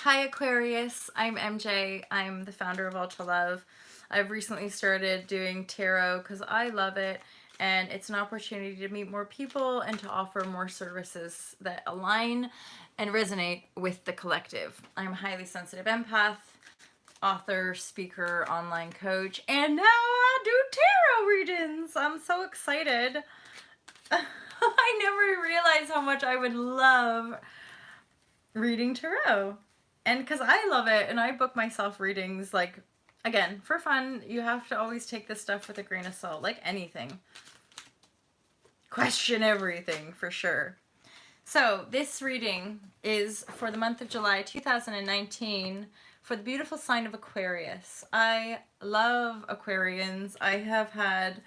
Hi Aquarius, I'm MJ. I'm the founder of UNPLUG. I've recently started doing tarot because I love it, and it's an opportunity to meet more people and to offer more services that align and resonate with the collective. I'm a highly sensitive empath, author, speaker, online coach, and now I do tarot readings. I'm so excited. I never realized how much I would love reading tarot. And because I love it and I book myself readings, like, again, for fun. You have to always take this stuff with a grain of salt, like anything. Question everything, for sure. So this reading is for the month of July 2019 for the beautiful sign of Aquarius. I love Aquarians. I have had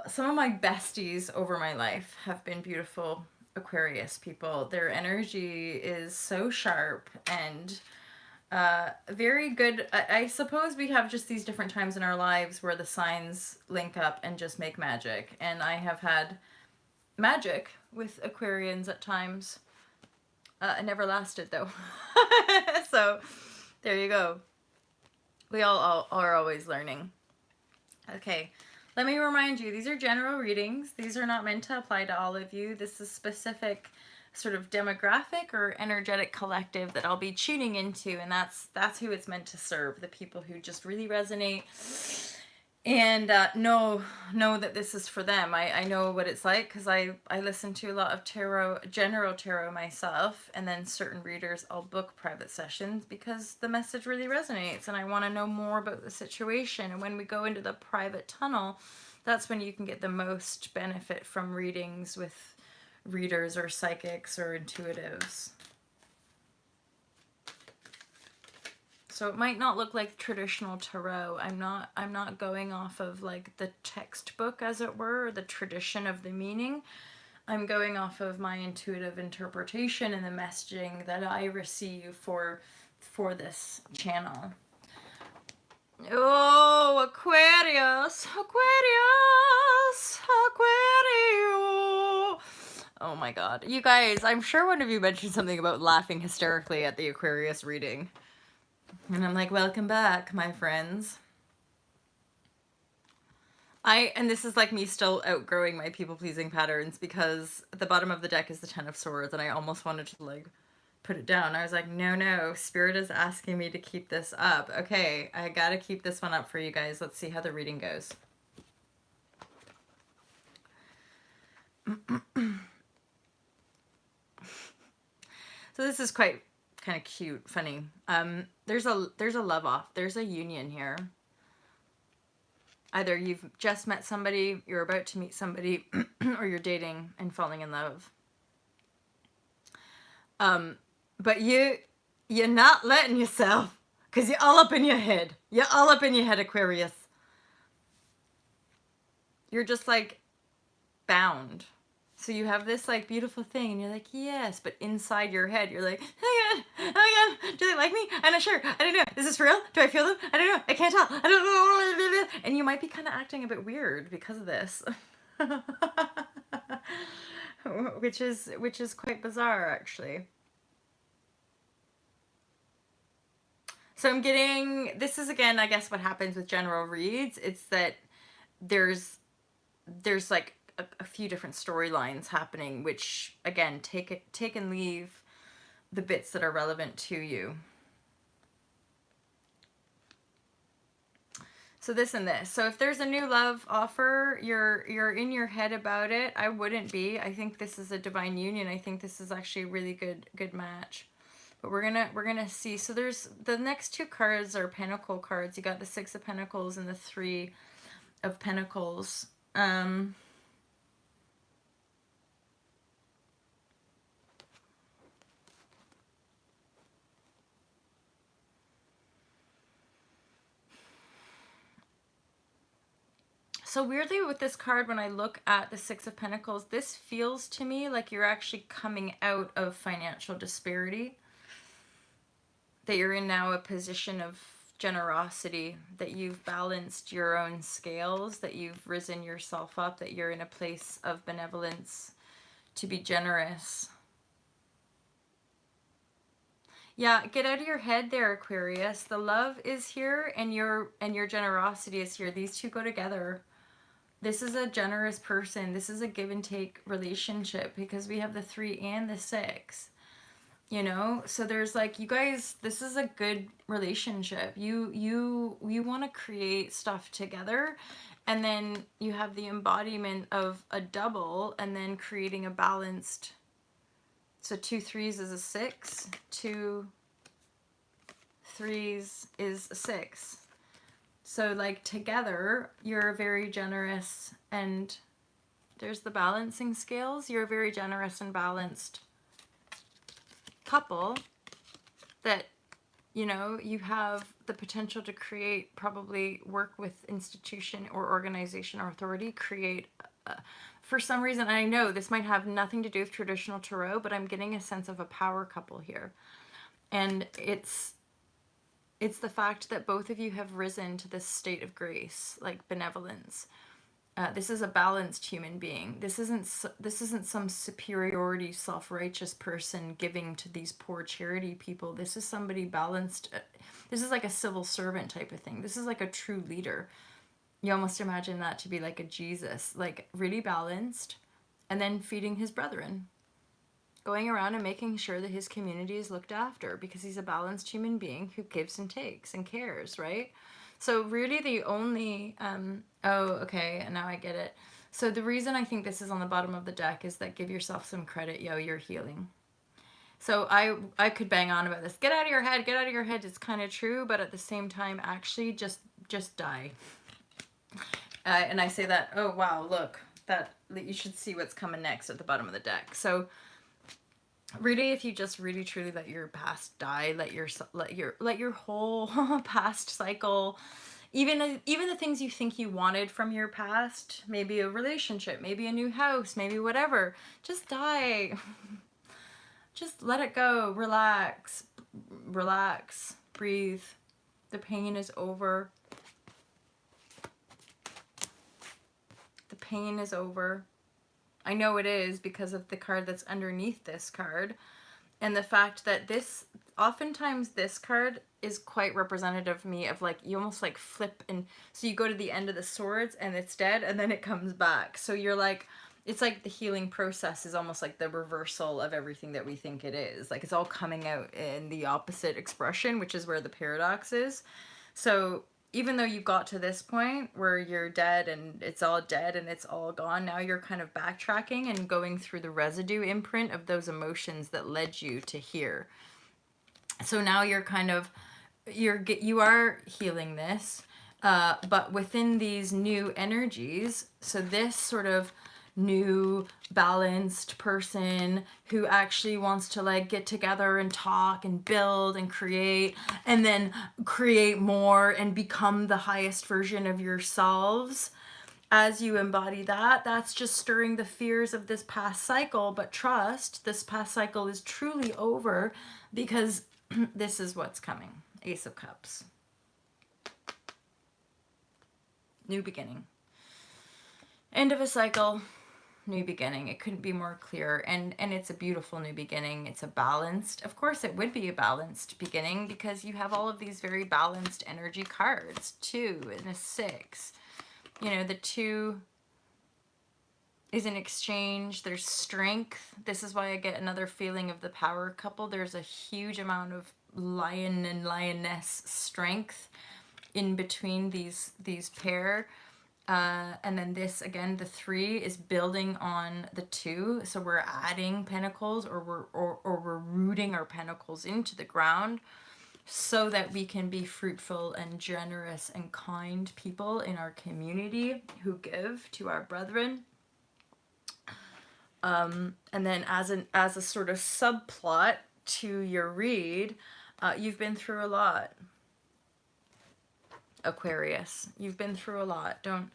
some of my besties over my life have been beautiful Aquarius people. Their energy is so sharp and very good. I suppose we have just these different times in our lives where the signs link up and just make magic. And I have had magic with Aquarians at times. It never lasted though. So there you go. We all are always learning. Okay. Let me remind you, these are general readings. These are not meant to apply to all of you. This is specific sort of demographic or energetic collective that I'll be tuning into, and that's who it's meant to serve, the people who just really resonate and know that this is for them. I know what it's like because I listen to a lot of tarot, general tarot myself, and then certain readers I'll book private sessions because the message really resonates and I want to know more about the situation. And when we go into the private tunnel, that's when you can get the most benefit from readings with readers or psychics or intuitives. So it might not look like traditional tarot. I'm not going off of like the textbook, as it were, or the tradition of the meaning. I'm going off of my intuitive interpretation and the messaging that I receive for this channel. Oh, Aquarius, Aquarius, Aquarius. Oh my god. You guys, I'm sure one of you mentioned something about laughing hysterically at the Aquarius reading. And I'm like, welcome back, my friends. And this is like me still outgrowing my people-pleasing patterns because at the bottom of the deck is the Ten of Swords and I almost wanted to like put it down. I was like, no, Spirit is asking me to keep this up. Okay, I gotta keep this one up for you guys. Let's see how the reading goes. So this is quite kind of cute, funny. There's a love off. There's a union here. Either you've just met somebody, you're about to meet somebody, or you're dating and falling in love. But you're not letting yourself, because you're all up in your head. You're all up in your head, Aquarius. You're just like bound. So you have this like beautiful thing and you're like, yes, but inside your head you're like, oh my god, do they like me? I'm not sure. I don't know. Is this real? Do I feel them? I don't know. I can't tell. I don't know. And you might be kind of acting a bit weird because of this. which is quite bizarre, actually. So I'm getting, this is again, I guess what happens with general reads. It's that there's like a few different storylines happening, which again, take and leave the bits that are relevant to you. So this and this. So if there's a new love offer, you're in your head about it. I wouldn't be. I think this is a divine union. I think this is actually a really good match. But we're gonna see. So there's the next two cards are Pentacle cards. You got the Six of Pentacles and the Three of Pentacles. So weirdly with this card, when I look at the Six of Pentacles, this feels to me like you're actually coming out of financial disparity. That you're in now a position of generosity, that you've balanced your own scales, that you've risen yourself up, that you're in a place of benevolence to be generous. Yeah, get out of your head there, Aquarius. The love is here and your generosity is here. These two go together. This is a generous person. This is a give and take relationship because we have the 3 and the 6. You know? So there's like, you guys, this is a good relationship. You want to create stuff together, and then you have the embodiment of a double and then creating a balanced. So 2 3s is a 6, 2 3s is a 6. So like together, you're very generous, and there's the balancing scales. You're a very generous and balanced couple that, you know, you have the potential to create, probably work with institution or organization or authority, create for some reason. I know this might have nothing to do with traditional tarot, but I'm getting a sense of a power couple here. And it's the fact that both of you have risen to this state of grace, like benevolence. This is a balanced human being. This isn't some superiority, self-righteous person giving to these poor charity people. This is somebody balanced. This is like a civil servant type of thing. This is like a true leader. You almost imagine that to be like a Jesus, like really balanced, and then feeding his brethren, going around and making sure that his community is looked after, because he's a balanced human being who gives and takes and cares, right? So really the only, oh, okay, now I get it. So the reason I think this is on the bottom of the deck is that give yourself some credit, yo, you're healing. So I could bang on about this. Get out of your head, get out of your head. It's kind of true, but at the same time, actually just die. And I say that, oh, wow, look, that you should see what's coming next at the bottom of the deck. So really, if you just really truly let your past die, let your whole past cycle, even the things you think you wanted from your past, maybe a relationship, maybe a new house, maybe whatever, just die. Just let it go. Relax, breathe. The pain is over. The pain is over. I know it is because of the card that's underneath this card, and the fact that oftentimes this card is quite representative of me, of like, you almost like flip, and so you go to the end of the swords and it's dead and then it comes back. So you're like, it's like the healing process is almost like the reversal of everything that we think it is. Like it's all coming out in the opposite expression, which is where the paradox is. So even though you got to this point where you're dead and it's all dead and it's all gone, now you're kind of backtracking and going through the residue imprint of those emotions that led you to here. So now you're kind of, you are healing this, but within these new energies. So this sort of new balanced person who actually wants to like get together and talk and build and create, and then create more and become the highest version of yourselves. As you embody that, that's just stirring the fears of this past cycle. But trust, this past cycle is truly over, because this is what's coming. Ace of Cups. New beginning. End of a cycle. New beginning. It couldn't be more clear, and it's a beautiful new beginning. It's a balanced, of course it would be a balanced beginning, because you have all of these very balanced energy cards. 2 and a 6. You know, the 2 is an exchange. There's strength. This is why I get another feeling of the power couple. There's a huge amount of lion and lioness strength in between these pair. And then this, again, the 3 is building on the 2. So we're adding pentacles, or we're rooting our pentacles into the ground so that we can be fruitful and generous and kind people in our community who give to our brethren. And then as a sort of subplot to your read, you've been through a lot. Aquarius, you've been through a lot. Don't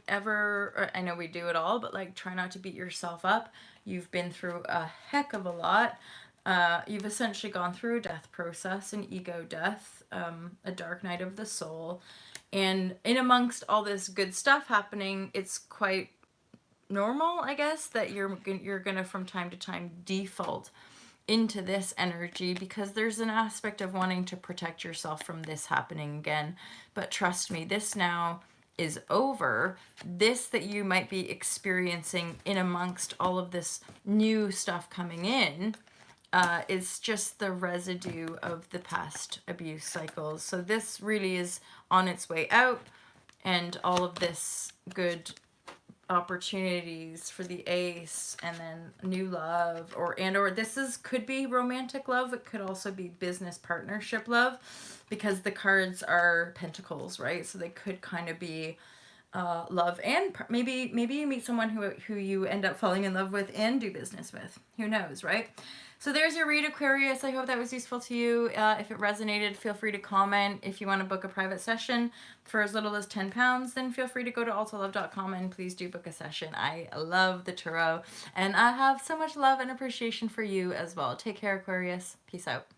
ever, I know we do it all, but like, try not to beat yourself up. You've been through a heck of a lot. You've essentially gone through a death process, an ego death, a dark night of the soul, and in amongst all this good stuff happening, it's quite normal, I guess, that you're gonna from time to time default into this energy, because there's an aspect of wanting to protect yourself from this happening again. But trust me, this now is over. This that you might be experiencing in amongst all of this new stuff coming in is just the residue of the past abuse cycles. So this really is on its way out, and all of this good opportunities for the ace, and then new love, or this could be romantic love. It could also be business partnership love, because the cards are pentacles, right? So they could kind of be love, and maybe you meet someone who you end up falling in love with and do business with. Who knows, right? So there's your read, Aquarius. I hope that was useful to you. If it resonated, feel free to comment. If you want to book a private session for as little as £10, then feel free to go to altalove.com and please do book a session. I love the tarot, and I have so much love and appreciation for you as well. Take care, Aquarius. Peace out.